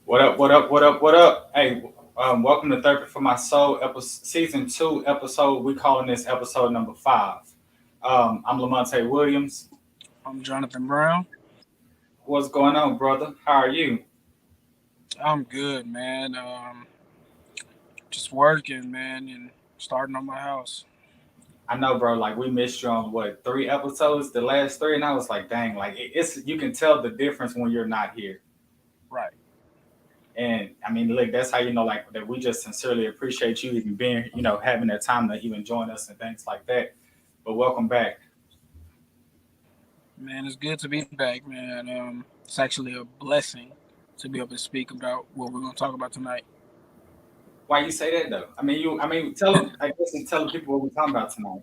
What up? What up? What up? What up? Hey, welcome to Therapy for My Soul, season two episode. We calling this episode number 5. I'm Lamonte Williams. I'm Jonathan Brown. What's going on, brother? How are you? I'm good, man. Just working, man, and starting on my house. I know, bro. Like we missed you on what 3 episodes, the last three, and I was like, dang, like it's you can tell the difference when you're not here. Right. And I mean, look, that's how you know, like that. We just sincerely appreciate you even being, having that time to even join us and things like that. But welcome back. Man, it's good to be back, man. It's actually a blessing to be able to speak about what we're going to talk about tonight. Why you say that though? Tell them. I guess and tell the people what we're talking about tonight.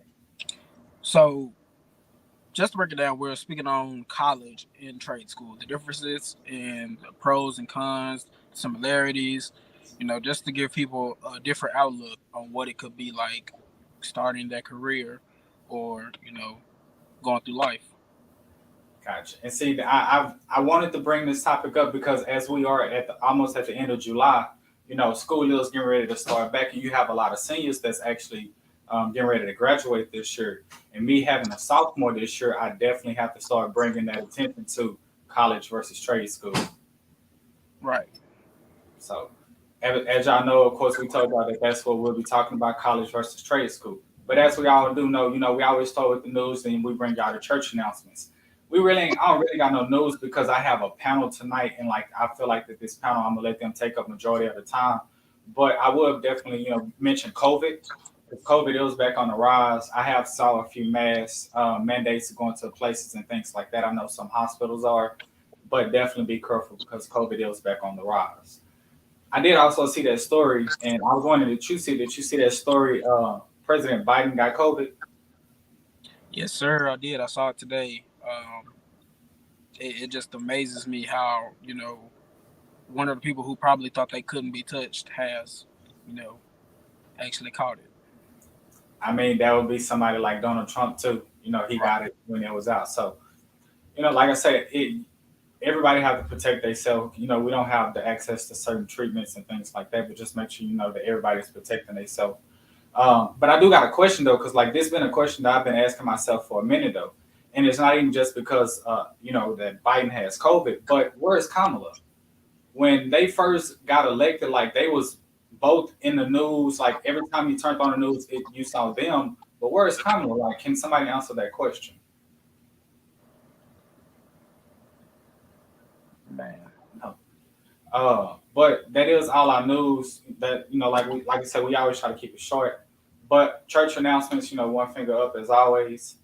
So, just to break it down, we're speaking on college and trade school, the differences and the pros and cons, similarities, just to give people a different outlook on what it could be like starting that career or, going through life. Gotcha. And see, I wanted to bring this topic up because as we are almost at the end of July, school is getting ready to start back, and you have a lot of seniors that's actually getting ready to graduate this year. And me having a sophomore this year, I definitely have to start bringing that attention to college versus trade school. Right. So, as y'all know, of course, we told y'all that that's what we'll be talking about: college versus trade school. But as we all do know, we always start with the news, and we bring y'all the church announcements. I don't really got no news because I have a panel tonight, and like I feel like that this panel, I'm gonna let them take up majority of the time. But I would definitely, mention COVID. Because COVID is back on the rise. I have saw a few mass mandates going to places and things like that. I know some hospitals are, but definitely be careful because COVID is back on the rise. I did also see that story, and I was wondering, did you see that story? President Biden got COVID. Yes, sir. I did. I saw it today. It just amazes me how one of the people who probably thought they couldn't be touched has you know actually caught it. I mean, that would be somebody like Donald Trump too. He Right. got it when it was out. So, like I said, everybody have to protect themselves. We don't have the access to certain treatments and things like that, but just make sure you know that everybody's protecting themselves. But I do got a question though, because like this been a question that I've been asking myself for a minute though, and it's not even just because that Biden has COVID, but where's Kamala? When they first got elected, like they was both in the news. Like every time you turned on the news, you saw them. But where's Kamala? Like, can somebody answer that question? Man. No. But that is all our news. That like I said, we always try to keep it short. But church announcements, one finger up as always.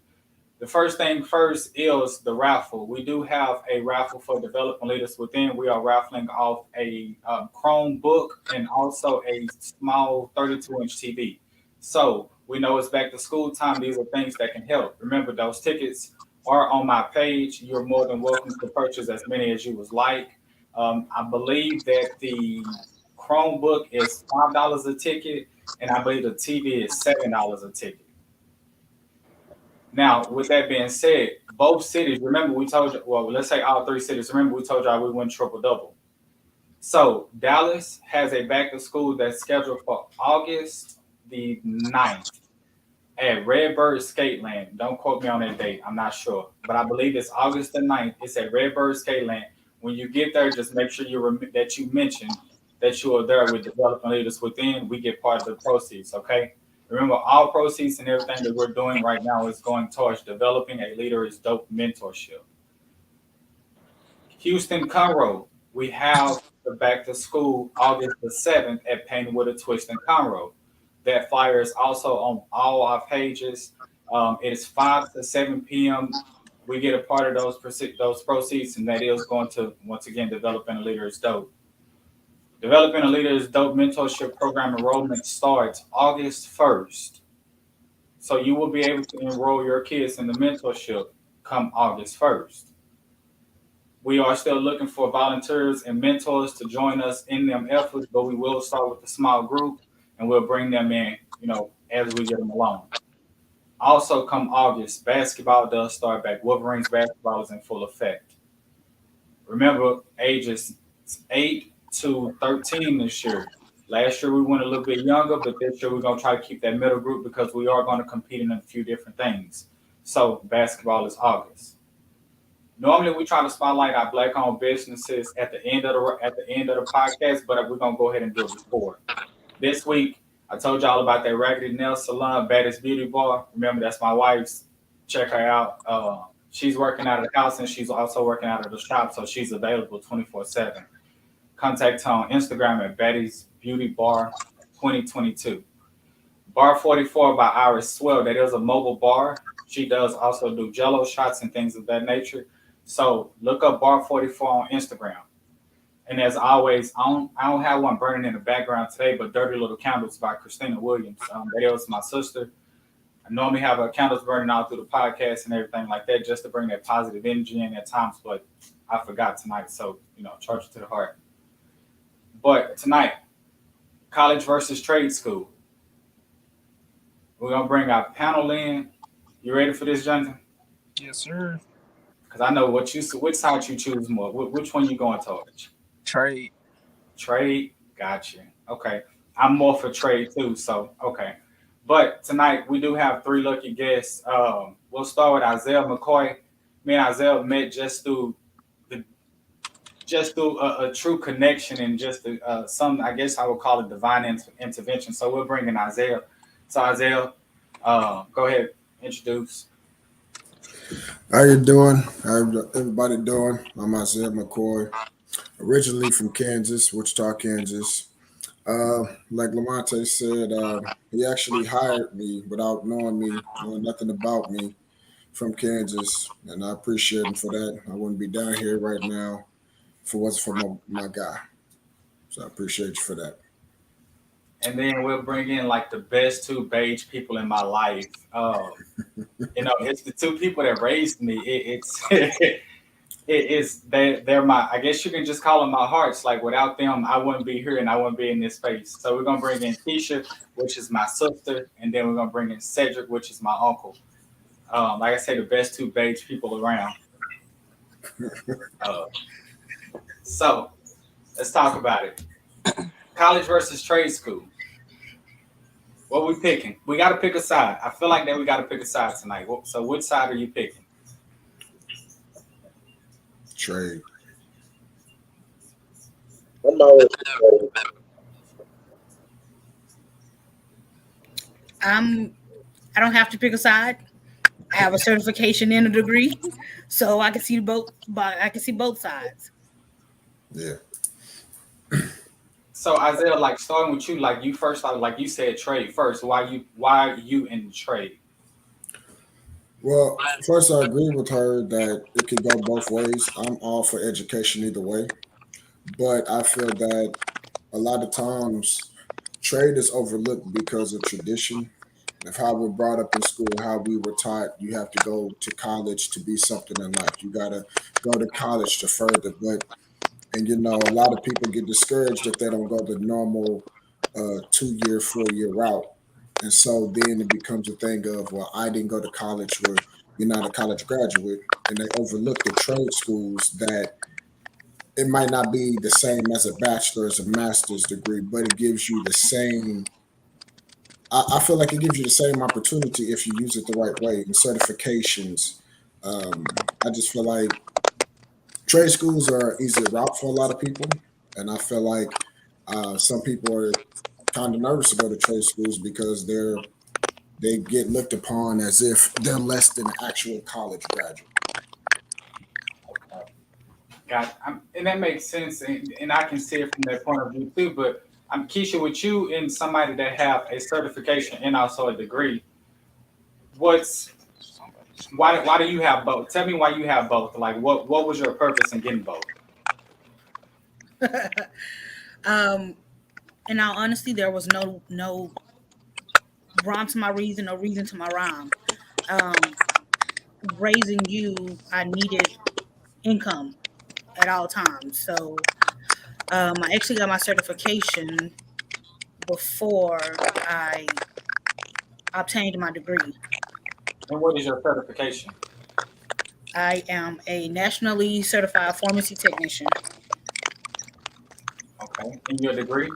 The first thing first is the raffle. We do have a raffle for development leaders within. We are raffling off a Chromebook and also a small 32-inch TV. So we know it's back to school time. These are things that can help. Remember, those tickets are on my page. You're more than welcome to purchase as many as you would like. I believe that the Chromebook is $5 a ticket, and I believe the TV is $7 a ticket. Now, with that being said, both cities, remember we told you, well, let's say all three cities, remember we told y'all we went triple double. So Dallas has a back to school that's scheduled for August the 9th at Redbird Skateland. Don't quote me on that date, I'm not sure. But I believe it's August the 9th. It's at Redbird Skateland. When you get there, just make sure that you mention that you are there with development leaders within. We get part of the proceeds, okay? Remember, all proceeds and everything that we're doing right now is going towards developing a leader is dope mentorship. Houston Conroe, we have the back to school August the 7th at Painting with a Twist in Conroe. That flyer is also on all our pages. It is 5 to 7 p.m. We get a part of those proceeds, and that is going to, once again, developing a leader is dope. Developing a leader is dope mentorship program enrollment starts August 1st. So you will be able to enroll your kids in the mentorship come August 1st. We are still looking for volunteers and mentors to join us in them efforts, but we will start with a small group and we'll bring them in, as we get them along. Also, come August, basketball does start back. Wolverines basketball is in full effect. Remember, ages 8 to 13 this year. Last year we went a little bit younger, but this year we're gonna try to keep that middle group because we are going to compete in a few different things. So basketball is August. Normally we try to spotlight our black-owned businesses at the end of the podcast, but we're gonna go ahead and do it before. This week I told y'all about that Raggedy Nail Salon, Baddest Beauty Bar. Remember that's my wife's. Check her out. She's working out of the house and she's also working out of the shop, so she's available 24/7. Contact her on Instagram at Betty's Beauty Bar 2022. Bar 44 by Iris Swell. That is a mobile bar. She does also do jello shots and things of that nature. So look up Bar 44 on Instagram. And as always, I don't have one burning in the background today, but Dirty Little Candles by Christina Williams. That was my sister. I normally have candles burning all through the podcast and everything like that just to bring that positive energy in at times, but I forgot tonight. So, charge it to the heart. But tonight, college versus trade school. We're going to bring our panel in. You ready for this, Jonathan? Yes, sir. Because I know which side you choose more. Which one you going towards? Trade. Trade? Gotcha. Okay. I'm more for trade too, so okay. But tonight we do have three lucky guests. We'll start with Isaiah McCoy. Me and Isaiah met just through a true connection and just some, I guess I would call it divine intervention. So we're bringing Isaiah. So Isaiah, go ahead, introduce. How you doing? How everybody doing? I'm Isaiah McCoy, originally from Kansas, Wichita, Kansas. Like Lamonte said, he actually hired me without knowing me, knowing nothing about me from Kansas, and I appreciate him for that. I wouldn't be down here right now if it wasn't for my guy. So I appreciate you for that. And then we'll bring in like the best two beige people in my life. It's the two people that raised me. They're my, I guess you can just call them my hearts. Like without them, I wouldn't be here and I wouldn't be in this space. So we're gonna bring in Keisha, which is my sister, and then we're gonna bring in Cedric, which is my uncle. Like I say, the best two beige people around. So let's talk about it. College versus trade school. What we picking? We got to pick a side. I feel like that we got to pick a side tonight. So which side are you picking? Trade. I don't have to pick a side. I have a certification and a degree, so I can see both. But I can see both sides. Yeah. So Isaiah, like starting with you, like you first, like you said, trade first. Why are you in trade? Well, first I agree with her that it could go both ways. I'm all for education either way, but I feel that a lot of times trade is overlooked because of tradition of how we're brought up in school, how we were taught you have to go to college to be something in life. You got to go to college to further. And a lot of people get discouraged if they don't go the normal 2-year, 4-year route. And so then it becomes a thing of, well, I didn't go to college, where you're not a college graduate. And they overlook the trade schools that it might not be the same as a bachelor's or master's degree, but it gives you the same. I feel like it gives you the same opportunity if you use it the right way. And certifications, I just feel like trade schools are an easy route for a lot of people. And I feel like some people are kind of nervous to go to trade schools because they get looked upon as if they're less than an actual college graduate. And that makes sense, and I can see it from that point of view too. But I'm Keisha, with you and somebody that have a certification and also a degree. Why do you have both? Tell me why you have both. Like what was your purpose in getting both? In all honesty, there was no rhyme to my reason, no reason to my rhyme. Raising you, I needed income at all times. So I actually got my certification before I obtained my degree. And what is your certification? I am a nationally certified pharmacy technician. Okay. And your degree?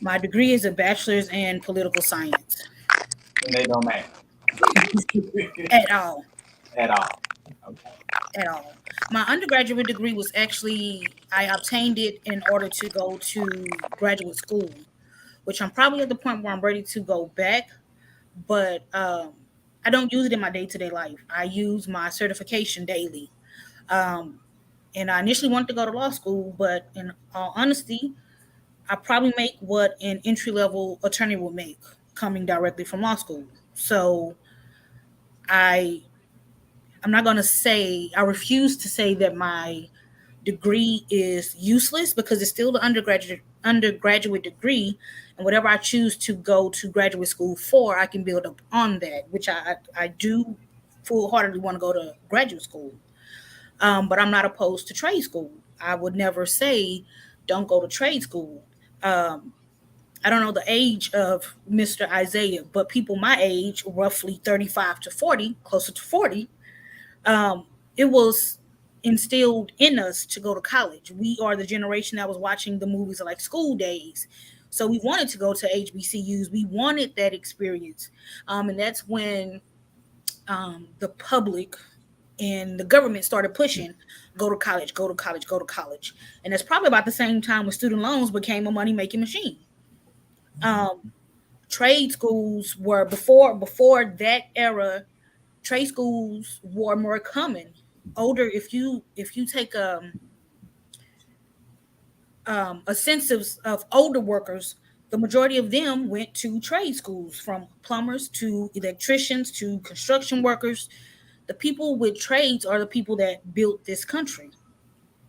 My degree is a bachelor's in political science. And they don't matter. At all. At all. Okay. At all. My undergraduate degree was actually, I obtained it in order to go to graduate school, which I'm probably at the point where I'm ready to go back, but I don't use it in my day to day life. I use my certification daily. Um, and I initially wanted to go to law school, but in all honesty, I probably make what an entry level attorney would make coming directly from law school. So I I'm not going to say, I refuse to say that my degree is useless because it's still the undergraduate degree, and whatever I choose to go to graduate school for, I can build up on that, which I do full heartedly want to go to graduate school. But I'm not opposed to trade school. I would never say don't go to trade school. Um, I don't know the age of Mr. Isaiah, but people my age, roughly 35 to 40, closer to 40, um, it was instilled in us to go to college. We are the generation that was watching the movies like School Days. So we wanted to go to HBCUs. We wanted that experience. And that's when the public and the government started pushing go to college, go to college, go to college. And that's probably about the same time when student loans became a money making machine. Um, Trade schools were before that era. Trade schools were more common. Older, if you take a census of older workers, the majority of them went to trade schools, from plumbers to electricians to construction workers. The people with trades are the people that built this country.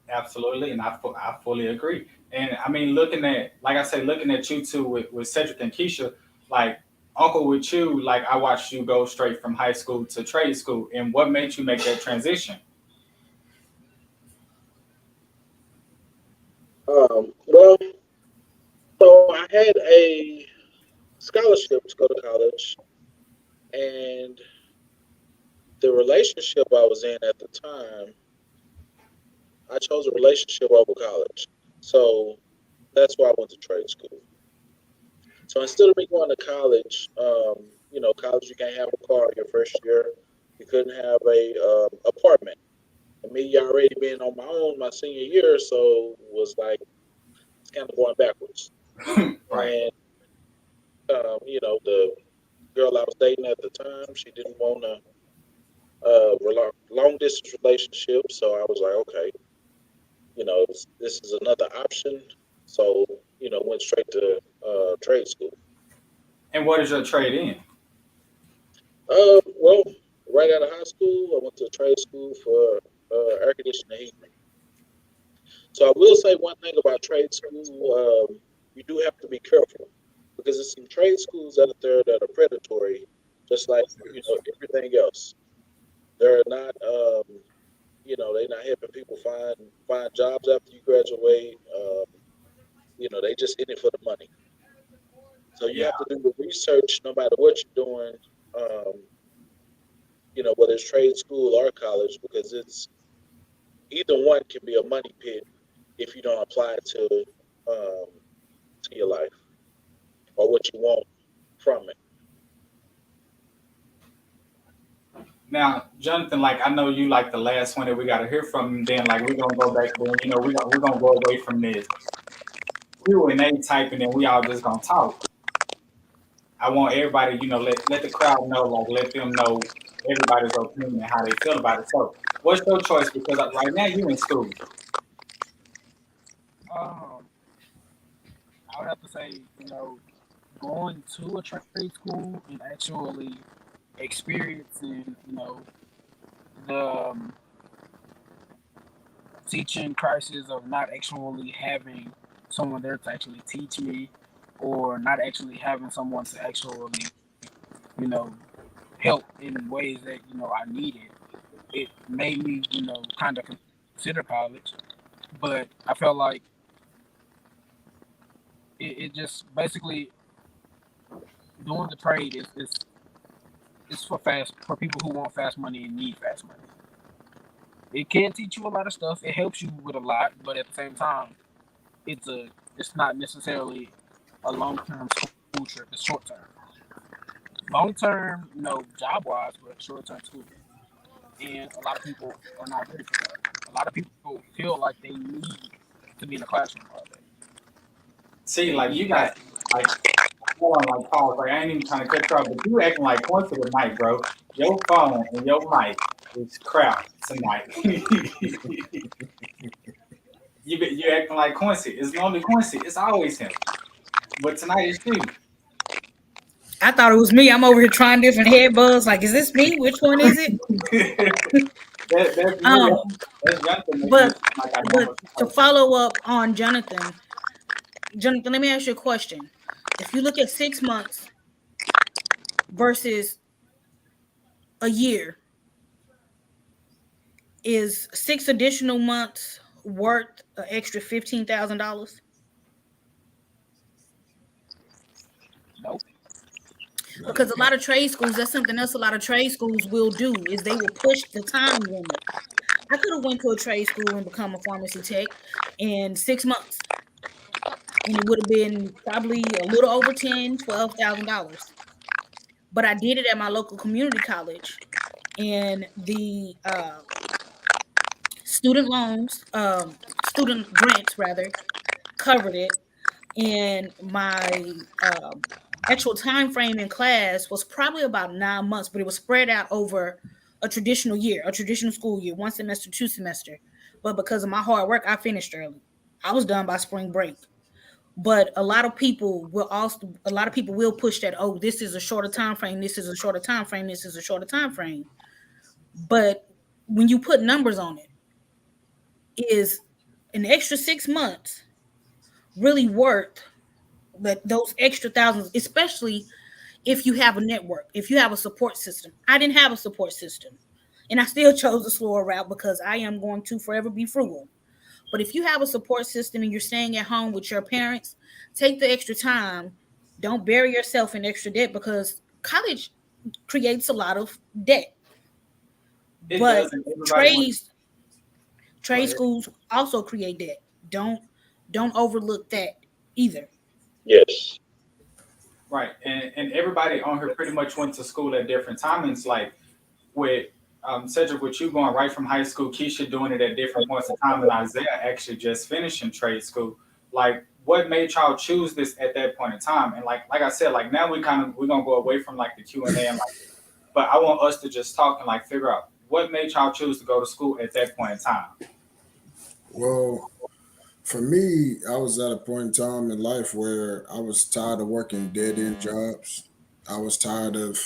Absolutely, and I fully agree. And I mean, looking at, like I say, looking at you two with Cedric and Keisha, like Uncle with you, like I watched you go straight from high school to trade school. And what made you make that transition? Well, so I had a scholarship to go to college, and the relationship I was in at the time, I chose a relationship over college. So that's why I went to trade school. So instead of me going to college, college you can't have a car your first year. You couldn't have a apartment. And me already being on my own my senior year, so was like it's kind of going backwards. Right. And the girl I was dating at the time, she didn't want a long distance relationship, so I was like, okay, this is another option. So went straight to trade school. And what is your trade in? Well, right out of high school, I went to trade school for air conditioning and heating. So I will say one thing about trade school: you do have to be careful because there's some trade schools out there that are predatory, just like everything else. They're not, they're not helping people find jobs after you graduate. They just in it for the money. So you Yeah, have to do the research no matter what you're doing. Um, whether it's trade school or college, because it's either one can be a money pit if you don't apply it um, to your life or what you want from it. now, Jonathan, like I know you like the last one that we got to hear from, and then like we're gonna go back. Then we're gonna go away from this Q and A type, and then we all just gonna talk. I want everybody, let the crowd know, like let them know everybody's opinion and how they feel about it. So, what's your choice? Because right now you in school. Um, I would have to say, going to a trade school and actually experiencing, the teaching crisis of not actually having someone there to actually teach me, or not actually having someone to actually, you know, help in ways that, I needed. It made me, kind of consider college, but I felt like it just basically doing the trade is for people who want fast money and need fast money. It can teach you a lot of stuff. It helps you with a lot, but at the same time, it's not necessarily a long-term school trip. It's short-term. Long-term, job-wise, but short-term school. And a lot of people are not ready for that. A lot of people feel like they need to be in the classroom all day. See, like you got like hold on, like pause. Like I ain't even trying to cut you off, but you acting like Quincy tonight, bro. Your phone and your mic is crap tonight. you acting like Quincy. It's normally Quincy. It's always him. But tonight it's you. I thought it was me. I'm over here trying different head buds. Like, is this me? Which one is it? That's me. That's Jonathan. But Like I but know. to follow up on Jonathan, let me ask you a question. If you look at 6 months versus a year, is 6 additional months worth an extra $15,000? Nope. Because a lot of trade schools, that's something else a lot of trade schools will do, is they will push the time limit. I could have went to a trade school and become a pharmacy tech in 6 months. And it would have been probably a little over $12,000. But I did it at my local community college, and the student grants rather, covered it. And my actual time frame in class was probably about 9 months, but it was spread out over a traditional school year, 1 semester, 2 semester. But because of my hard work, I finished early. I was done by spring break. But a lot of people will push that, oh, this is a shorter time frame, this is a shorter time frame, this is a shorter time frame. But when you put numbers on it, is an extra 6 months really worth those extra thousands, especially if you have a network, if you have a support system? I didn't have a support system, and I still chose the slower route because I am going to forever be frugal. But if you have a support system and you're staying at home with your parents, take the extra time. Don't bury yourself in extra debt, because college creates a lot of debt. It But does, and everybody trade schools also create debt. Don't overlook that either. Yes. right, and everybody on here pretty much went to school at different timings. Like with Cedric, with you going right from high school, Keisha doing it at different points in time, and Isaiah actually just finishing trade school. Like, what made y'all choose this at that point in time? And like I said, like now we're gonna go away from like the Q&A and like, but I want us to just talk and like figure out what made y'all choose to go to school at that point in time. Well, for me, I was at a point in time in life where I was tired of working dead end jobs. I was tired of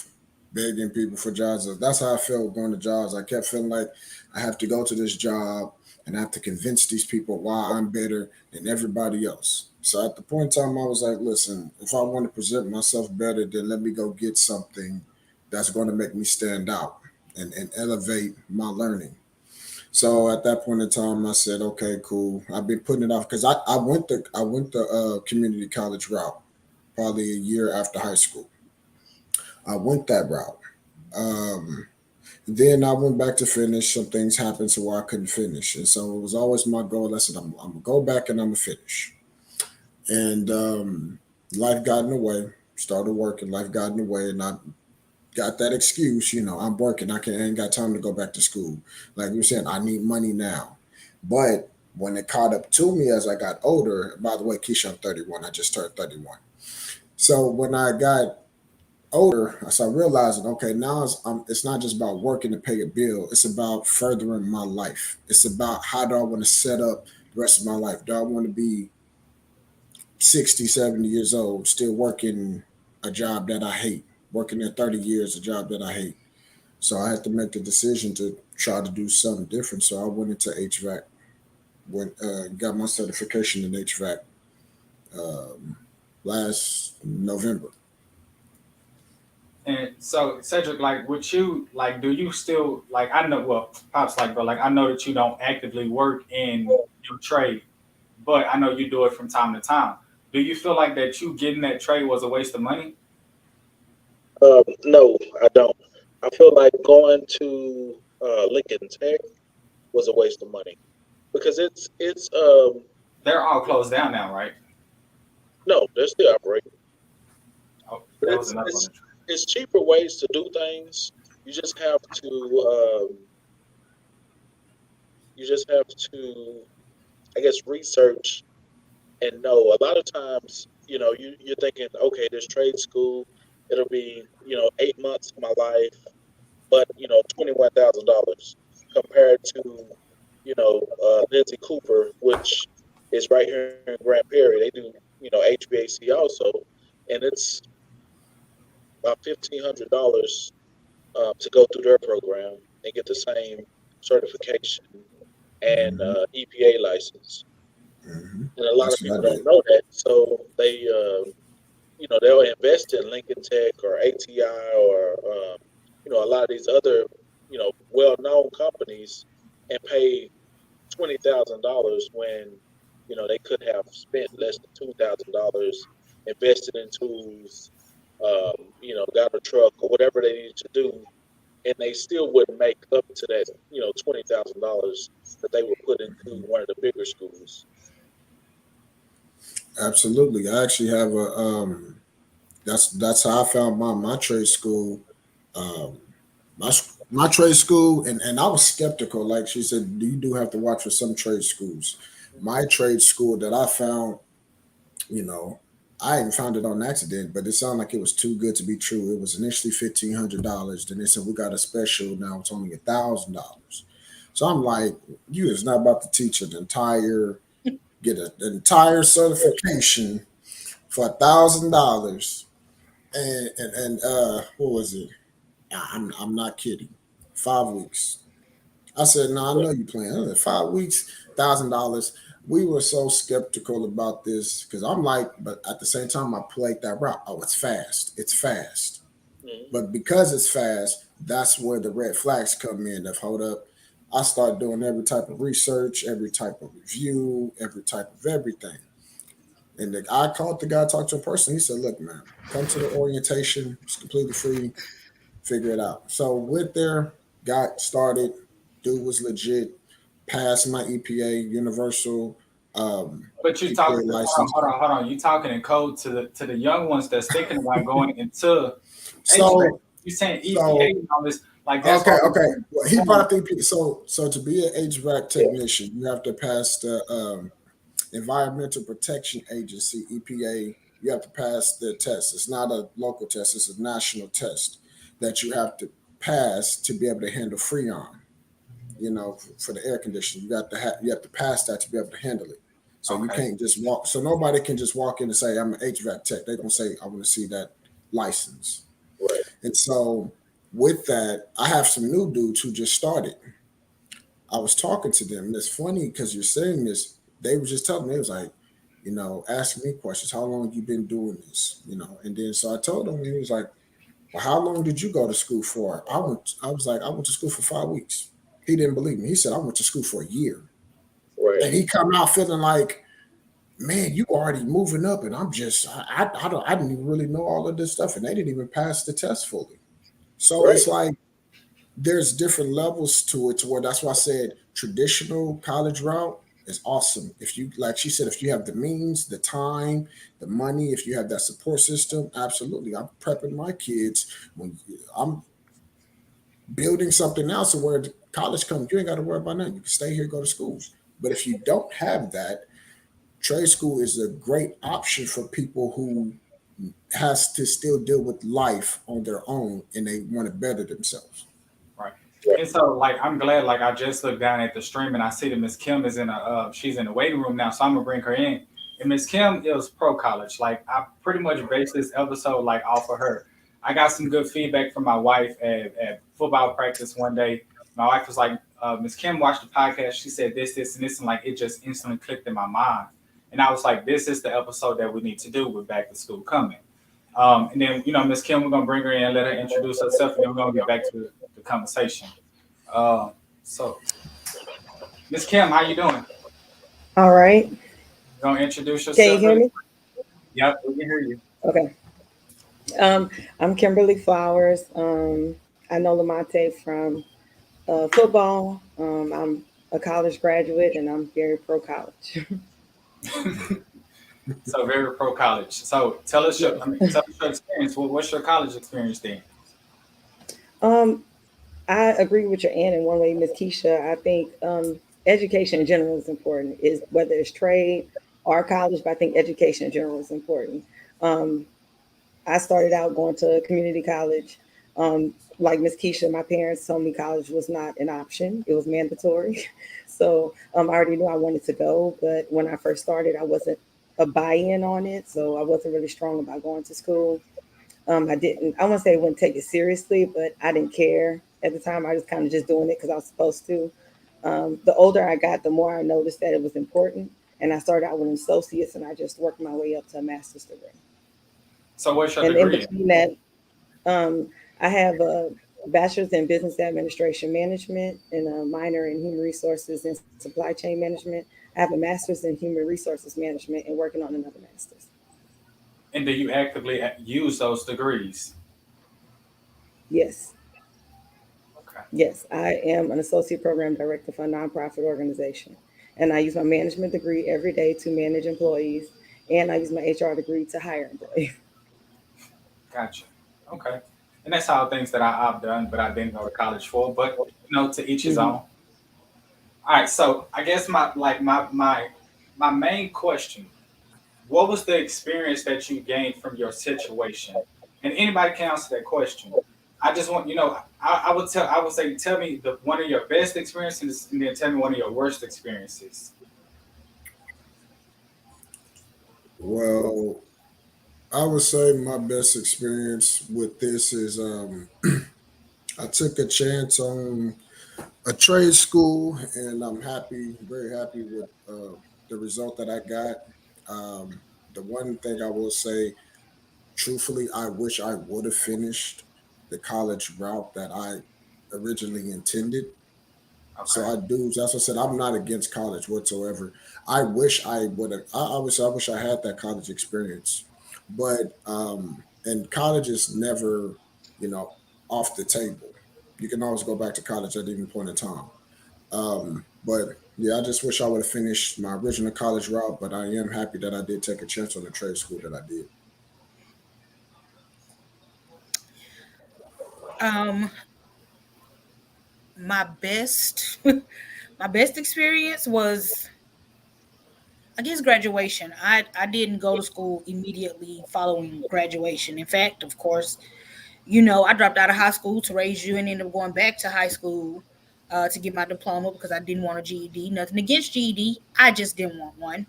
begging people for jobs. That's how I felt going to jobs. I kept feeling like I have to go to this job and I have to convince these people why I'm better than everybody else. So at the point in time, I was like, listen, if I want to present myself better, then let me go get something that's going to make me stand out and elevate my learning. So at that point in time, I said, okay, cool. I've been putting it off because I went the community college route probably a year after high school. I went that route. Then I went back to finish. Some things happened to where I couldn't finish. And so it was always my goal. I said, I'm going to go back and I'm going to finish. And life got in the way. Started working. Life got in the way. And I got that excuse, I'm working. I ain't got time to go back to school. Like you said, I need money now. But when it caught up to me as I got older, by the way, Keisha, I'm 31. I just turned 31. So when I got older, I started realizing, okay, now it's not just about working to pay a bill. It's about furthering my life. It's about how do I want to set up the rest of my life? Do I want to be 60, 70 years old, still working a job that I hate, working there 30 years, a job that I hate? So I had to make the decision to try to do something different. So I went into HVAC, got my certification in HVAC last November. And so, Cedric, like, would you like? Do you still like? I know, well, Pops, like, bro, like, I know that you don't actively work in your trade, but I know you do it from time to time. Do you feel like that you getting that trade was a waste of money? No, I don't. I feel like going to Lincoln Tech was a waste of money because it's They're all closed down now, right? No, they're still operating. Oh, But that was another one. it's cheaper ways to do things. You just have to I guess research and know. A lot of times, you're thinking, okay, this trade school, it'll be 8 months of my life, but $21,000 compared to Lindsay Cooper, which is right here in Grand Prairie. They do HVAC also, and it's about $1,500 to go through their program and get the same certification and Mhm. EPA license. Mhm. And a lot of That's what people I don't did. know that, so they'll invest in Lincoln Tech or ATI or a lot of these other well-known companies and pay $20,000 when they could have spent less than $2,000, invested in tools, got a truck or whatever they needed to do, and they still wouldn't make up to that $20,000 that they would put into one of the bigger schools. Absolutely. I actually have a that's how I found my trade school. Um, my trade school, and I was skeptical. Like she said, you do have to watch for some trade schools. My trade school that I found, you know, I even found it on accident, but it sounded like it was too good to be true. It was initially $1,500. Then they said we got a special. Now it's only $1,000. So I'm like, you is not about to teach an entire certification for $1,000. And what was it? I'm not kidding. 5 weeks. I said, no, I know you playing. I said, 5 weeks, $1,000. We were so skeptical about this because I'm like, but at the same time, I played that route. Oh, it's fast. It's fast. Mhm. But because it's fast, that's where the red flags come in. Of hold up, I start doing every type of research, every type of review, every type of everything. And I called the guy, talked to him personally. He said, look, man, come to the orientation. It's completely free. Figure it out. So went there, got started. Dude was legit. Passed my EPA universal But you EPA talking? license. Hold on. You talking in code to the young ones that's thinking about going into HVAC. So You saying EPA so and all this? Like that's okay, what okay. Well, he I'm brought saying. up the EPA. So to be an HVAC technician, you have to pass the Environmental Protection Agency (EPA). You have to pass the test. It's not a local test; it's a national test that you have to pass to be able to handle Freon. For the air conditioning, you have to pass that to be able to handle it. So you Okay. can't just walk. So nobody can just walk in and say, "I'm an HVAC tech." They're gonna say, "I want to see that license." Right. And so with that, I have some new dudes who just started. I was talking to them, and it's funny because you're saying this. They were just telling me, it was like, asking me questions. How long you been doing this? And then so I told him, and he was like, well, how long did you go to school for? I was like, I went to school for 5 weeks. He didn't believe me. He said, I went to school for a year. Right. And he come out feeling like, man, you already moving up. And I'm just, I didn't even really know all of this stuff. And they didn't even pass the test fully. So Right. it's like, there's different levels to it to where that's why I said traditional college route is awesome. If you, like she said, if you have the means, the time, the money, if you have that support system, absolutely. I'm prepping my kids when I'm building something else so where college comes, you ain't got to worry about nothing. You can stay here, go to school. But if you don't have that, trade school is a great option for people who has to still deal with life on their own and they want to better themselves. Right. Right. And so, like, I'm glad. Like, I just looked down at the stream and I see that Miss Kim is she's in the waiting room now. So I'm gonna bring her in. And Miss Kim is pro college. Like, I pretty much based this episode like off of her. I got some good feedback from my wife at football practice one day. My wife was like, Miss Kim watched the podcast. She said this, and this, and like it just instantly clicked in my mind. And I was like, this is the episode that we need to do with back to school coming. And then, Miss Kim, we're gonna bring her in, let her introduce herself, and then we're gonna get back to the conversation. So, Miss Kim, how you doing? All right. You gonna introduce Can you yourself? hear me? Yep, we can hear you. Okay. I'm Kimberly Flowers. I know Lamonte from football. I'm a college graduate and I'm very pro college. So very pro college. So tell us your, tell us your experience. What's your college experience then? Um, I agree with your aunt in one way, Miss Keisha. I think education in general is important. Is whether it's trade or college, but I think education in general is important. Um, I started out going to community college. Like Miss Keisha, my parents told me college was not an option; it was mandatory. So I already knew I wanted to go, but when I first started, I wasn't a buy-in on it, so I wasn't really strong about going to school. I didn't. I won't say I wouldn't take it seriously, but I didn't care at the time. I was kind of just doing it because I was supposed to. The older I got, the more I noticed that it was important, and I started out with an associates, and I just worked my way up to a master's degree. So what's your And in degree in? between that, um, I have a bachelor's in business administration management and a minor in human resources and supply chain management. I have a master's in human resources management and working on another master's. And do you actively use those degrees? Yes. Okay. Yes, I am an associate program director for a nonprofit organization. And I use my management degree every day to manage employees, and I use my HR degree to hire employees. Gotcha. Okay. And that's all things that I've done, but I didn't go to college for. But to each his Mhm. own. All right. So I guess my main question: what was the experience that you gained from your situation? And anybody can answer that question. I just want I would say tell me the one of your best experiences, and then tell me one of your worst experiences. Well, I would say my best experience with this is I took a chance on a trade school, and I'm happy, very happy with the result that I got. Um, the one thing I will say, truthfully, I wish I would have finished the college route that I originally intended. So Okay. I do. That's what I said. I'm not against college whatsoever. I wish I would have. I wish I had that college experience, but and college is never, you know, off the table. You can always go back to college at any point in time. But yeah, I just wish I would have finished my original college route. But I am happy that I did take a chance on the trade school that I did. Um, my best, my best experience was, I guess, graduation. I didn't go to school immediately following graduation. In fact, of course, I dropped out of high school to raise you and ended up going back to high school to get my diploma because I didn't want a GED. Nothing against GED, I just didn't want one.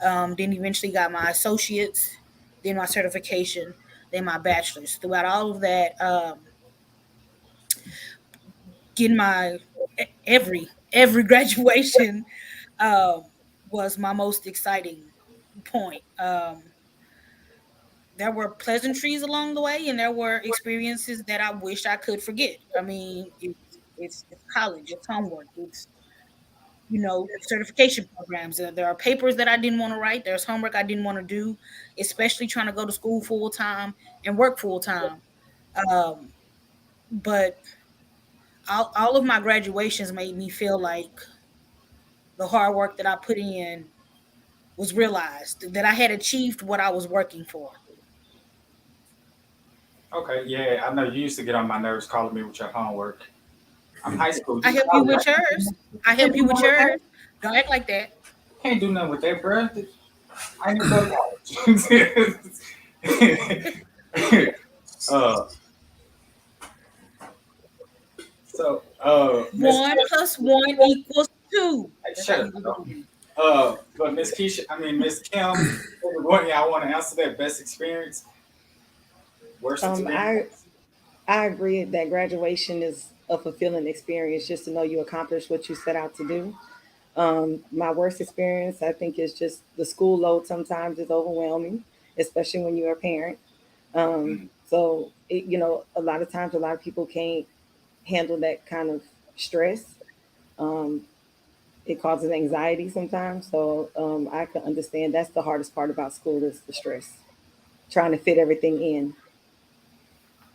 Then eventually got my associates, then my certification, then my bachelor's. Throughout all of that, getting my every graduation um, was my most exciting point. There were pleasantries along the way, and there were experiences that I wish I could forget. I mean, it's college, it's homework, it's certification programs. There are papers that I didn't want to write. There's homework I didn't want to do, especially trying to go to school full time and work full time. Um, but all of my graduations made me feel like the hard work that I put in was realized, that I had achieved what I was working for. Okay. Yeah, I know you used to get on my nerves calling me with your homework. I'm high school. I You help you college. with yours. I Can't help do you with nothing with yours. that. Don't act like that. Can't do nothing with that, bro. I ain't go to college. uh, Miss, 1 plus 1 equals 2. That's how shut you up. do No. it. But Miss Keisha, I mean Miss Kim, one thing I want to answer that best experience, worst Um, I experience. I agree that graduation is a fulfilling experience just to know you accomplished what you set out to do. My worst experience, I think, is just the school load sometimes is overwhelming, especially when you're a parent. Mm. A lot of times, a lot of people can't handle that kind of stress. Um, it causes anxiety sometimes. So I can understand that's the hardest part about school is the stress, trying to fit everything in.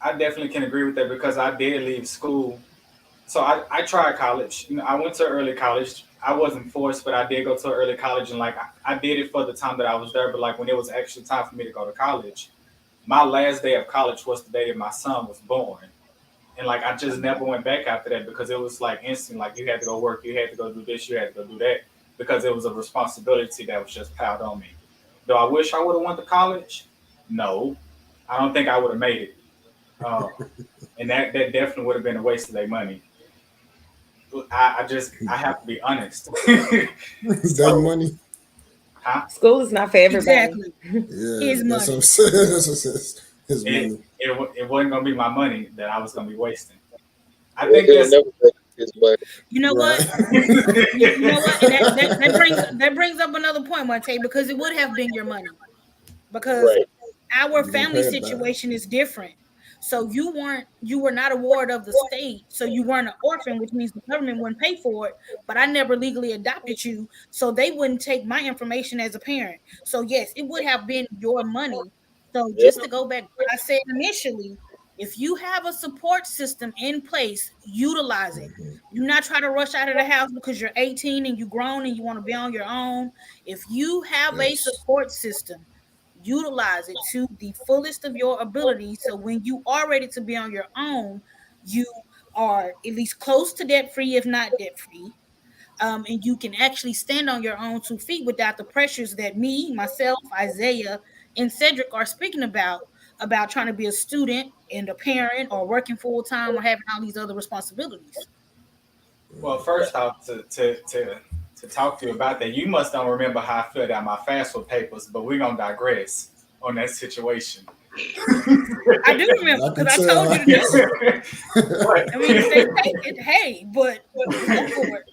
I definitely can agree with that because I did leave school So I tried college. You know, I went to early college. I wasn't forced, but I did go to early college, and like I did it for the time that I was there. But like when it was actually time for me to go to college, my last day of college was the day that my son was born, and like I just never went back after that because it was like instant. Like you had to go work, you had to go do this, you had to go do that because it was a responsibility that was just piled on me. Do I wish I would have went to college? No, I don't think I would have made it. Um, and that definitely would have been a waste of their money. I have to be honest. Is that So, money? huh? School is not for everybody. Exactly. Yeah, His that's what money. I'm saying. That's what it says. His It, money. it wasn't gonna be my money that I was gonna be wasting. I It think will that's never take his money. You know Right. what? You know what? And that brings up another point, Monte, because it would have been your money. Because Right. our You're gonna family pay it back. situation is different. So you were not a ward of the state, so you weren't an orphan, which means the government wouldn't pay for it. But I never legally adopted you, so they wouldn't take my information as a parent. So yes, it would have been your money. So Yep. just to go back, what I said initially, if you have a support system in place, utilize it. Mhm. Do not try to rush out of the house because you're 18 and you grown and you want to be on your own. If you have a Yes. support system, utilize it to the fullest of your ability. So when you are ready to be on your own, you are at least close to debt free, if not debt free. And you can actually stand on your own 2 feet without the pressures that me, myself, Isaiah, and Cedric are speaking about trying to be a student and a parent or working full time or having all these other responsibilities. well, first off, to talk to you about that, you must don't remember how I filled out my FAFSA papers, but we're gonna digress on that situation. I do remember I can because I tell. told you to do it. But, I mean, if they take it, hey, but go for it.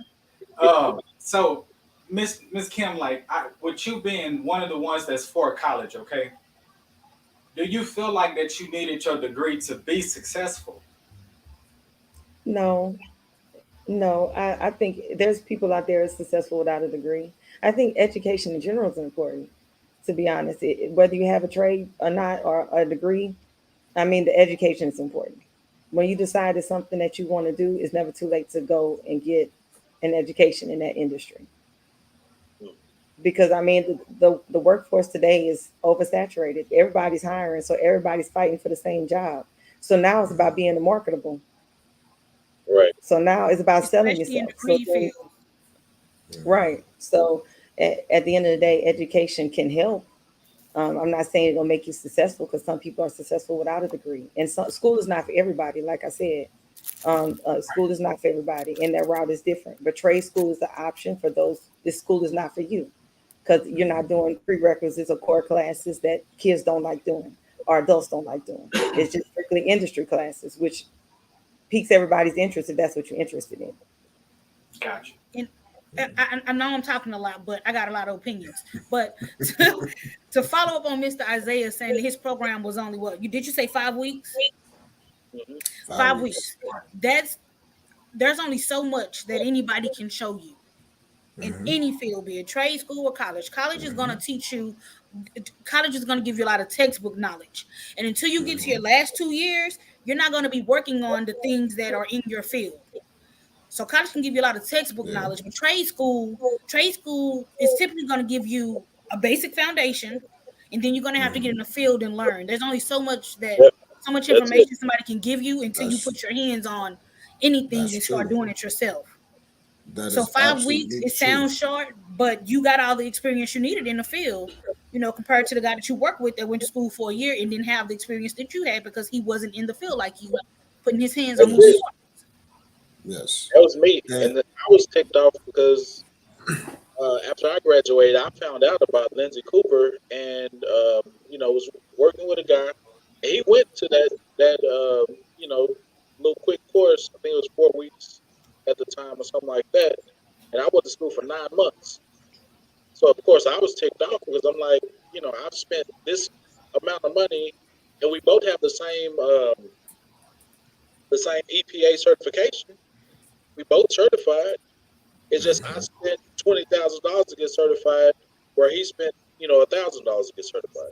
so Miss Kim, like with you being one of the ones that's for college, okay? Do you feel like that you needed your degree to be successful? No, no. I think there's people out there successful without a degree. I think education in general is important. To be honest, whether you have a trade or not or a degree, I mean, the education is important. When you decide it's something that you want to do, it's never too late to go and get an education in that industry. Because I mean, the workforce today is oversaturated. Everybody's hiring, so everybody's fighting for the same job. So now it's about being marketable. Right. So now it's about selling Especially in yourself. So degree then, field. right. So at the end of the day, education can help. I'm not saying it's gonna make you successful because some people are successful without a degree, and school is not for everybody. Like I said, school is not for everybody, and that route is different. But trade school is the option for those. This school is not for you because you're not doing prerequisites or core classes that kids don't like doing or adults don't like doing. It's just strictly industry classes, which piques everybody's interest if that's what you're interested in. Gotcha. And I know I'm talking a lot, but I got a lot of opinions. But to follow up on Mr. Isaiah saying that his program was only what you say 5 weeks? Mhm. 5 weeks. There's only so much that anybody can show you in any field, be it trade school or college. College is going to teach you. College is going to give you a lot of textbook knowledge, and until you get to your last 2 years, you're not going to be working on the things that are in your field. So college can give you a lot of textbook Yeah. knowledge, but trade school is typically going to give you a basic foundation, and then you're going to have to get in the field and learn. There's only Yep. so much That's it. information somebody can give you until you That's put your hands on anything that's and start true. doing it yourself. That So is 5 weeks, absolutely it true. sounds short, but you got all the experience you needed in the field. Compared to the guy that you work with that went to school for a year and didn't have the experience that you had because he wasn't in the field like you, putting his hands on That's moving it. Yes. parts. Yes. That was me, And and then I was ticked off because after I graduated, I found out about Lindsay Cooper, and was working with a guy, and he went to that little quick course. I think it was 4 weeks at the time or something like that, and I went to school for 9 months. So of course I was ticked off because I'm like, I've spent this amount of money, and we both have the same EPA certification. We both certified. It's just I spent $20,000 to get certified, where he spent $1,000 to get certified.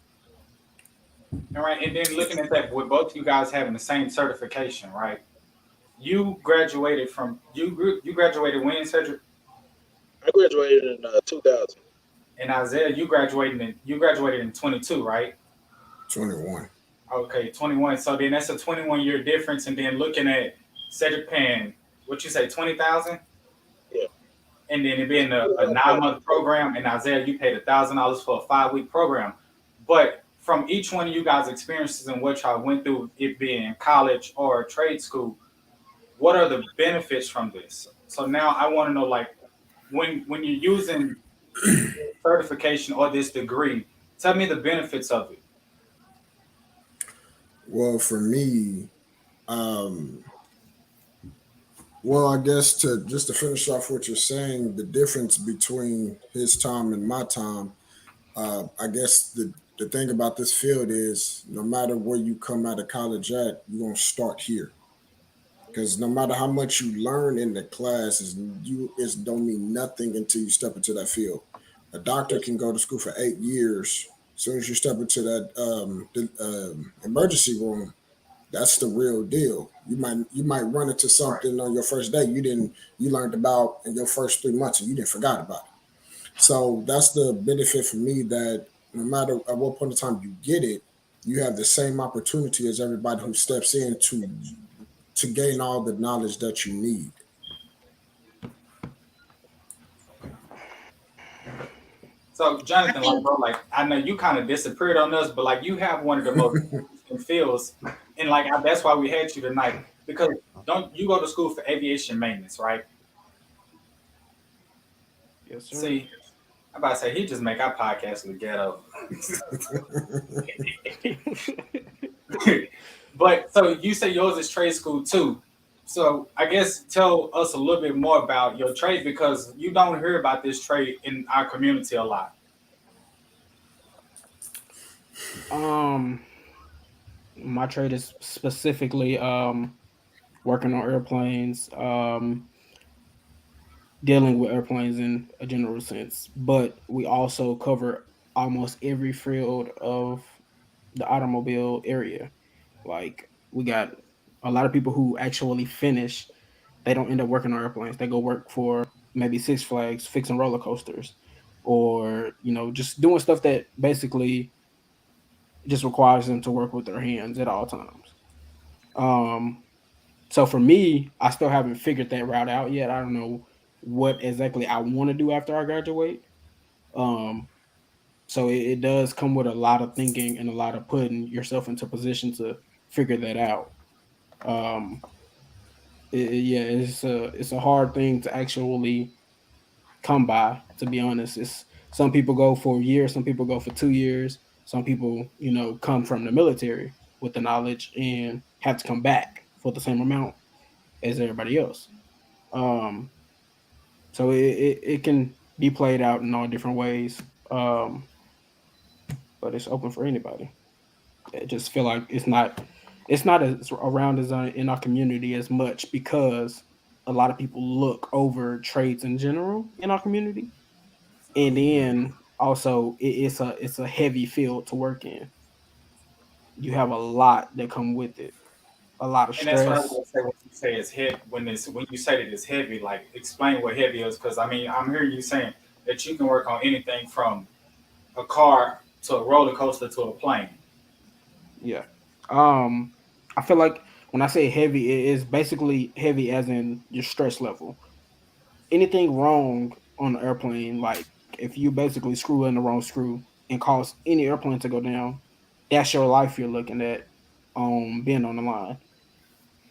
All right, and then looking at that with both you guys having the same certification, right? You graduated from you graduated when, Cedric? I graduated in 2000. And Isaiah, you graduated in 22, right? 21. Okay, 21. So then that's a 21-year difference. And then looking at Cedric paying, what you say, 20,000, Yeah. and then it being a 2000. 9 month program, and Isaiah, you paid $1,000 for a 5 week program. But from each one of you guys' experiences and what y'all went through, it being college or trade school, what are the benefits from this? So now I want to know, like, when you're using certification or this degree, tell me the benefits of it. Well, for me, um, well, I guess to finish off what you're saying, the difference between his time and my time, I guess the thing about this field is no matter where you come out of college at, you're gonna start here. Because no matter how much you learn in the class, is don't mean nothing until you step into that field. A doctor can go to school for 8 years. As soon as you step into that emergency room, that's the real deal. You might run into Right. something on your first day you learned about in your first 3 months and you didn't forgot about it. So that's the benefit for me that no matter at what point in time you get it, you have the same opportunity as everybody who steps in to gain all the knowledge that you need. So I Jonathan, like think bro, like I know you kind of disappeared on us, but like you have one of the most interesting fields, and like that's why we had you tonight because don't you go to school for aviation maintenance, right? Yes, sir. See, I'm about to say he just make our podcast look ghetto. But so you say yours is trade school too. So I guess tell us a little bit more about your trade because you don't hear about this trade in our community a lot. um, my trade is specifically working on airplanes, dealing with airplanes in a general sense, but we also cover almost every field of the automobile area. Like we got a lot of people who actually finish, they don't end up working on airplanes. They go work for maybe Six Flags, fixing roller coasters, or just doing stuff that basically just requires them to work with their hands at all times. Um, so for me, I still haven't figured that route out yet. I don't know what exactly I want to do after I graduate. Um, so it does come with a lot of thinking and a lot of putting yourself into position to figure that out. Um, yeah, it's a hard thing to actually come by. To be honest, it's some people go for a year, some people go for 2 years, some people come from the military with the knowledge and have to come back for the same amount as everybody else. Um, so it can be played out in all different ways, um, but it's open for anybody. I just feel like it's not as around as in our community as much because a lot of people look over trades in general in our community, and then also it's a heavy field to work in. You have a lot that come with it, a lot of And that's what I was stress. gonna say when you say it's heavy. When you say that it's heavy, like explain what heavy is, because I mean I'm hearing you saying that you can work on anything from a car to a roller coaster to a plane. Yeah. Um, I feel like when I say heavy, it is basically heavy as in your stress level. Anything wrong on the airplane, like if you basically screw in the wrong screw and cause any airplane to go down, that's your life you're looking at being on the line.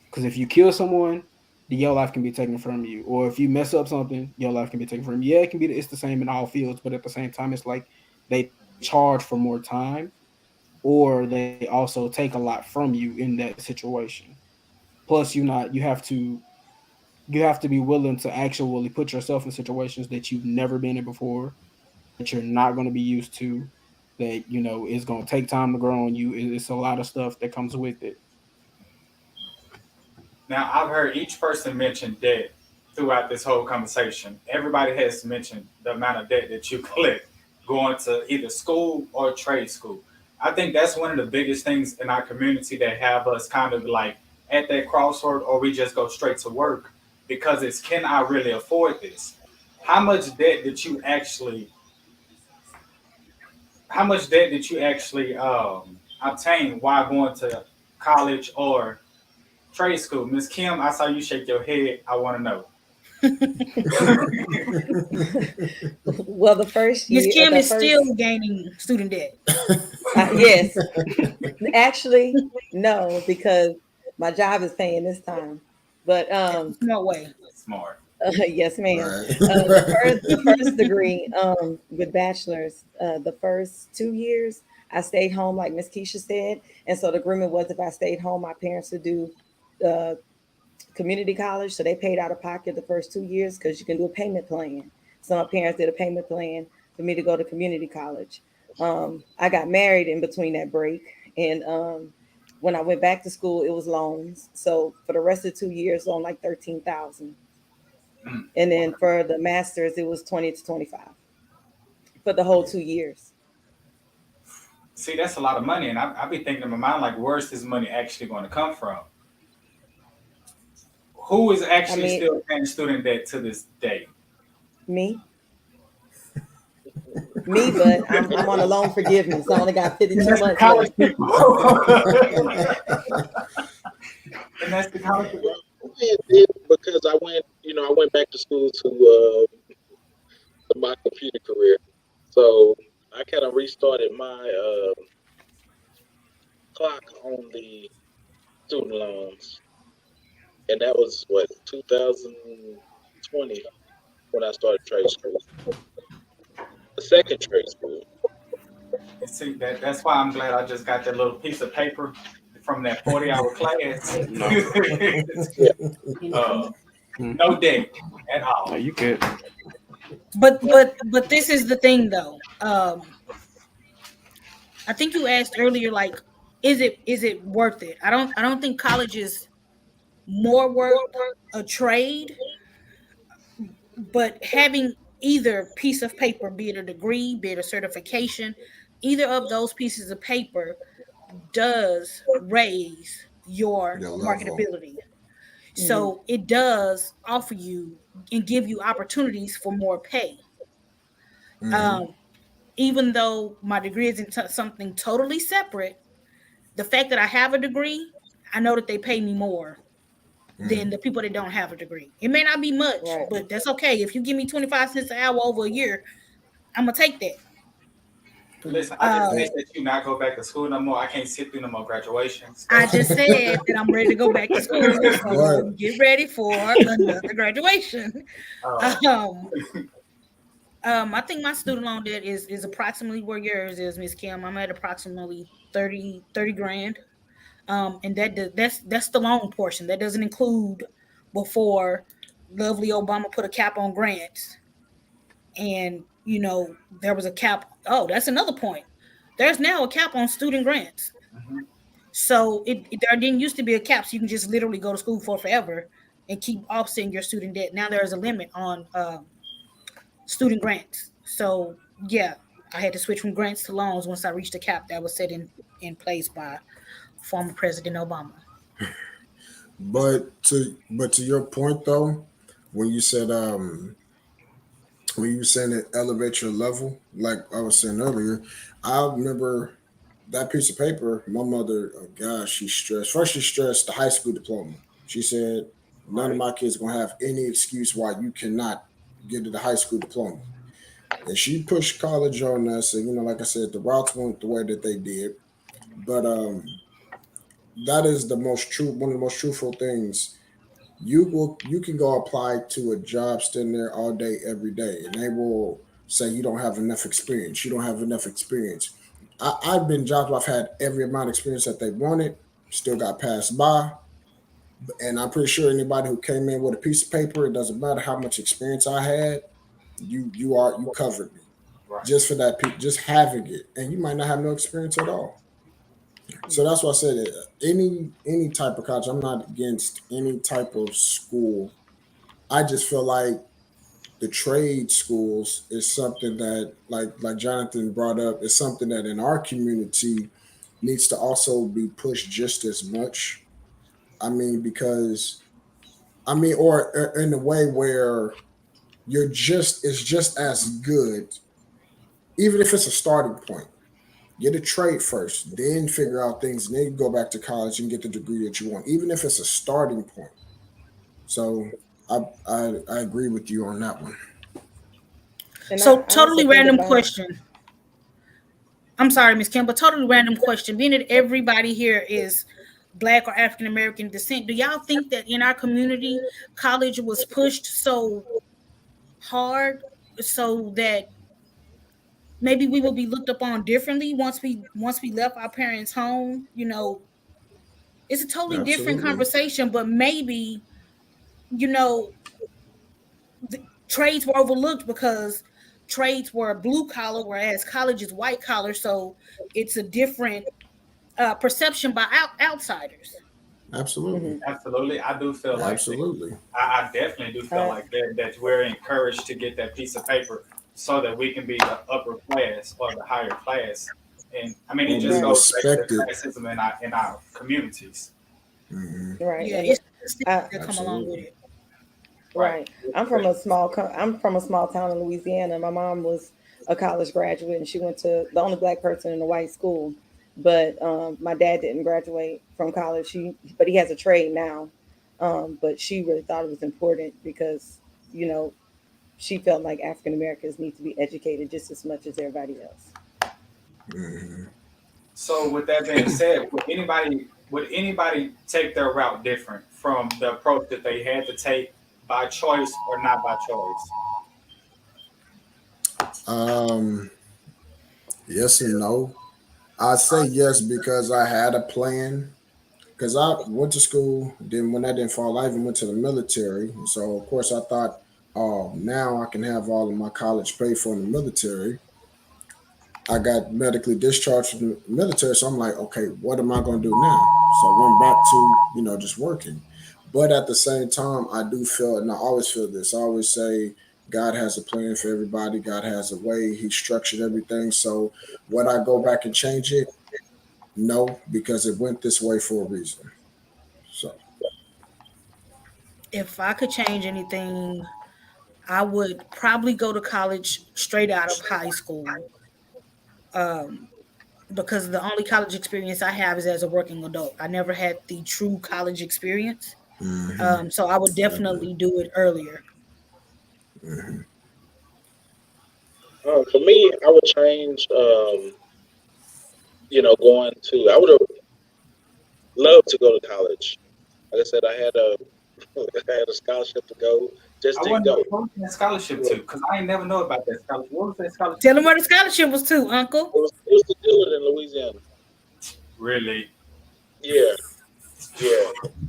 Because if you kill someone, then your life can be taken from you. Or if you mess up something, your life can be taken from you. Yeah, it can be it's the same in all fields, but at the same time, it's like they charge for more time or they also take a lot from you in that situation. Plus, you have to be willing to actually put yourself in situations that you've never been in before, that you're not going to be used to, that is going to take time to grow on you. It's a lot of stuff that comes with it. Now I've heard each person mention debt throughout this whole conversation. Everybody has mentioned the amount of debt that you collect going to either school or trade school. I think that's one of the biggest things in our community that have us kind of like at that crossroad, or we just go straight to work because it's can I really afford this? How much debt did you actually? How much debt did you actually obtain while going to college or trade school? Miss Kim, I saw you shake your head. I want to know. Well, the first Miss year, Kim the is first, still gaining student debt. yes, actually, no, because my job is paying this time. But No way. Smart. yes, ma'am. Right. The first degree with bachelor's, the first 2 years, I stayed home, like Miss Keisha said, and so the agreement was if I stayed home, my parents would do uh, community college, so they paid out of pocket the first 2 years because you can do a payment plan. So my parents did a payment plan for me to go to community college. I got married in between that break, and when I went back to school, it was loans. So for the rest of the 2 years, on like 13,000, and then for the masters, it was 20 to 25 for the whole 2 years. See, that's a lot of money, and I be thinking in my mind like, where's this money actually going to come from? Who is I actually mean, still paying student debt to this day? me, but I'm on a loan forgiveness. I only got 52 And that's the months college left. people. And that's the college people. I did because I went back to school to my computer career. So I kind of restarted my clock on the student loans, and that was what 2020 when I started trade school, the second trade school. And see, that's why I'm glad I just got that little piece of paper from that 40-hour class. Yeah, No debt at all. No, you good. But this is the thing though. I think you asked earlier, like, is it worth it? I don't think college is more worth a trade, but having either piece of paper, be it a degree, be it a certification, either of those pieces of paper does raise your Your level. marketability. So it does offer you and give you opportunities for more pay. Um, even though my degree isn't something totally separate, the fact that I have a degree, I know that they pay me more than the people that don't have a degree. It may not be much, Right. but that's okay. If you give me 25 cents an hour over a year, I'm gonna take that. Listen, I just Um, asked that you not go back to school no more. I can't sit through no more graduations. I just said that I'm ready to go back to school, so Right. get ready for another graduation. Um, I think my student loan debt is approximately where yours is, Miss Kim. I'm at approximately 30 grand. And that's the loan portion. That doesn't include before lovely Obama put a cap on grants. And there was a cap. Oh, that's another point. There's now a cap on student grants. Mhm. So there didn't used to be a cap, so you can just literally go to school for forever and keep offsetting your student debt. Now there is a limit on student grants. So yeah, I had to switch from grants to loans once I reached a cap that was set in place by former President Obama. But to your point though, when you said when you saying it elevate your level, like I was saying earlier, I remember that piece of paper. My mother, oh gosh, she stressed. First, she stressed the high school diploma. She said none of Right. my kids are gonna have any excuse why you cannot get to the high school diploma. And she pushed college on us, and like I said, the routes went the way that they did. But that is the most true, one of the most truthful things. You can go apply to a job sitting there all day every day and they will say you don't have enough experience, you don't have enough experience. I've been jobs where I've had every amount of experience that they wanted, still got passed by. And I'm pretty sure anybody who came in with a piece of paper, it doesn't matter how much experience I had, you covered me Right. just for that just having it, and you might not have no experience at all. So that's why I said it. Any type of college, I'm not against any type of school. I just feel like the trade schools is something that, like Jonathan brought up, is something that in our community needs to also be pushed just as much. I mean, because I mean, or in a way where it's just as good, even if it's a starting point. Get a trade first, then figure out things, and then you go back to college and get the degree that you want, even if it's a starting point. So I agree with you on that one. And So I also totally think random about question. I'm sorry, Miss Kim, but totally random question. Being that everybody here is Black or African American descent, do y'all think that in our community, college was pushed so hard so that maybe we will be looked upon differently once we left our parents' home? It's a totally different Absolutely. conversation, but maybe you know the trades were overlooked because trades were blue collar, whereas college is white collar. So it's a different perception by outsiders. Absolutely. Mhm. Absolutely, I do feel like that. Absolutely. I definitely do feel like that we're encouraged to get that piece of paper so that we can be the upper class or the higher class. And I mean, it Or just be Right, goes back to the respected. classism in our communities. Hmm. right, Yeah, and it's the things I that come along with Absolutely. it. Right. right. I'm from a small town in Louisiana. My mom was a college graduate, and she went to the only Black person in a white school. But my dad didn't graduate from college. But he has a trade now. But she really thought it was important because you know she felt like African Americans need to be educated just as much as everybody else. Hmm. So with that being said, would anybody take their route different from the approach that they had to take by choice or not by choice? Um, yes and no. I say yes because I had a plan. Because I went to school, then when that didn't fall, I even went to the military. And so, of course, I thought, oh, now I can have all of my college paid for in the military. I got medically discharged from the military, so I'm like, okay, what am I going to do now? So I went back to, just working. But at the same time, I do feel, and I always feel this, I always say, God has a plan for everybody. God has a way. He structured everything. So would I go back and change it? No, because it went this way for a reason. So. If I could change anything, I would probably go to college straight out of high school. Um, because the only college experience I have is as a working adult. I never had the true college experience. Hmm. So I would I agree. definitely do it earlier. Hmm. For me, I would change. Going to. I would have loved to go to college. Like I said, I had a I had a scholarship to go, just I didn't wonder go. what was that scholarship to, because I ain't never know about that scholarship. What was that scholarship Tell them to? where the scholarship was to, Uncle. It was to Dillard in Louisiana. Really? Yeah, yeah.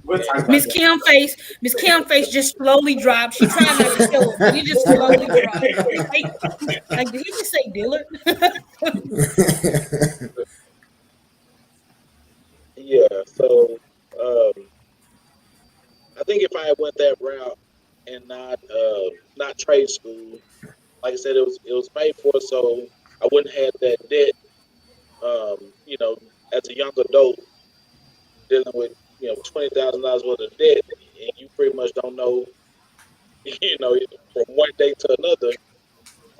We'll talk And about Miss that. Kim face, Miss Kim face just slowly dropped. She tried not to show it, but it just slowly dropped. Like, did he just say Dillard? yeah, so um, I think if I had went that route and not trade school, like I said, it was paid for, so I wouldn't have that debt. As a young adult dealing with $20,000 worth of debt, and you pretty much don't know, from one day to another.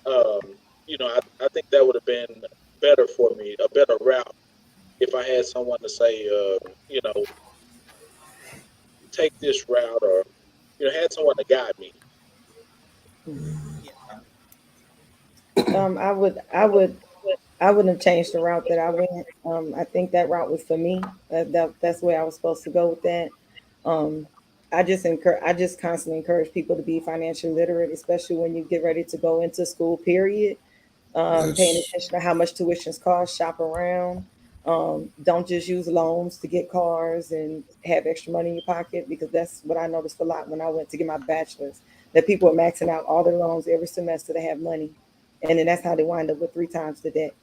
I think that would have been better for me, a better route if I had someone to say, take this route, or had someone to guide me. Yeah. I wouldn't have changed the route that I went. I think that route was for me. That's where I was supposed to go with that. Um, I just constantly encourage people to be financially literate, especially when you get ready to go into school. Period. Paying Yes. attention to how much tuitions cost, shop around. Don't just use loans to get cars and have extra money in your pocket, because that's what I noticed a lot when I went to get my bachelor's. That people are maxing out all their loans every semester to have money, and then that's how they wind up with three times the debt.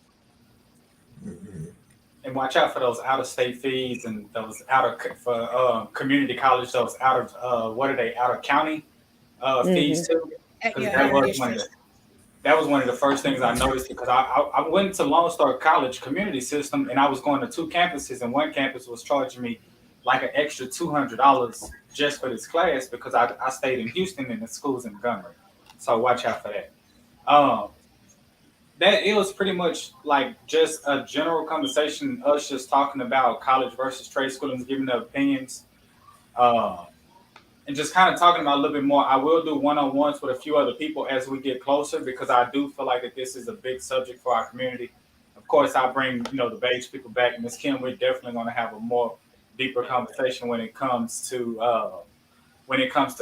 Hmm. And watch out for those out of state fees and those out of for community college. Those out of what are they, out of county Hmm. fees too? Because Yeah, out of district. that was one of the first things I noticed, because I went to Lone Star College community system, and I was going to two campuses, and one campus was charging me like an extra $200 just for this class because I stayed in Houston and the school's in Montgomery. So watch out for that. Um, that it was pretty much like just a general conversation, us just talking about college versus trade school and giving their opinions. Uh, and just kind of talking about a little bit more. I will do one-on-ones with a few other people as we get closer because I do feel like that this is a big subject for our community. Of course, I bring the beige people back. Miss Kim, we're definitely going to have a more deeper conversation when it comes to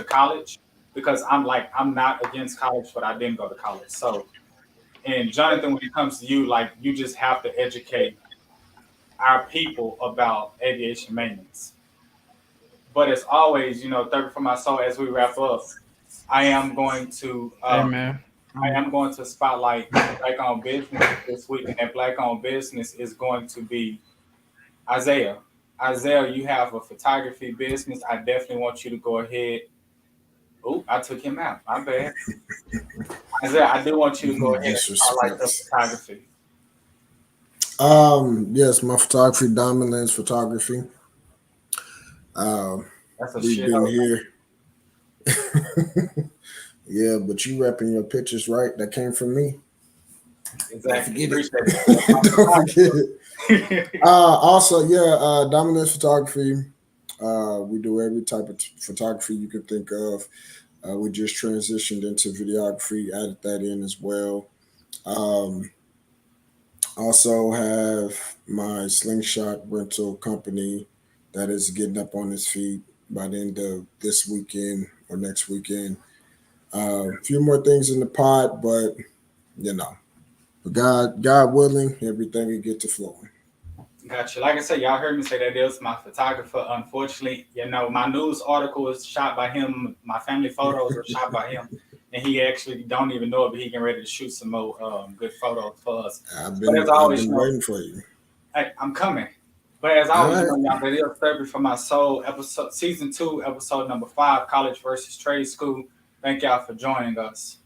college because I'm not against college, but I didn't go to college. So, and Jonathan, when it comes to you, like you just have to educate our people about aviation maintenance. But as always, third for my soul, as we wrap up, I am going to Hey man. I am going to spotlight Black owned business this week, and that Black owned business is going to be Isaiah. Isaiah, you have a photography business. I definitely want you to go ahead. Oh, I took him out. My bad. Isaiah, I do want you to go ahead and spotlight the photography. Yes, my photography, Diamond Lens Photography. That's a We've shit. been here. Yeah, but you repping your pictures, right? That came from me. Exactly. Don't forget Appreciate it. Don't forget it. it. Also, yeah, Diamond Lens Photography. We do every type of photography you can think of. We just transitioned into videography, added that in as well. Also have my Slingshot rental company that is getting up on its feet by the end of this weekend or next weekend. A few more things in the pot, but God willing, everything will get to flowing. Gotcha. Like I said, y'all heard me say that is my photographer. Unfortunately, my news article was shot by him. My family photos were shot by him, and he actually don't even know it, but he getting ready to shoot some more good photos for us. I've But been as always, waiting for you. Hey, I'm coming. But as always, All right. y'all, that is Therapy for My Soul, season 2, episode number 5, College versus Trade School. Thank y'all for joining us.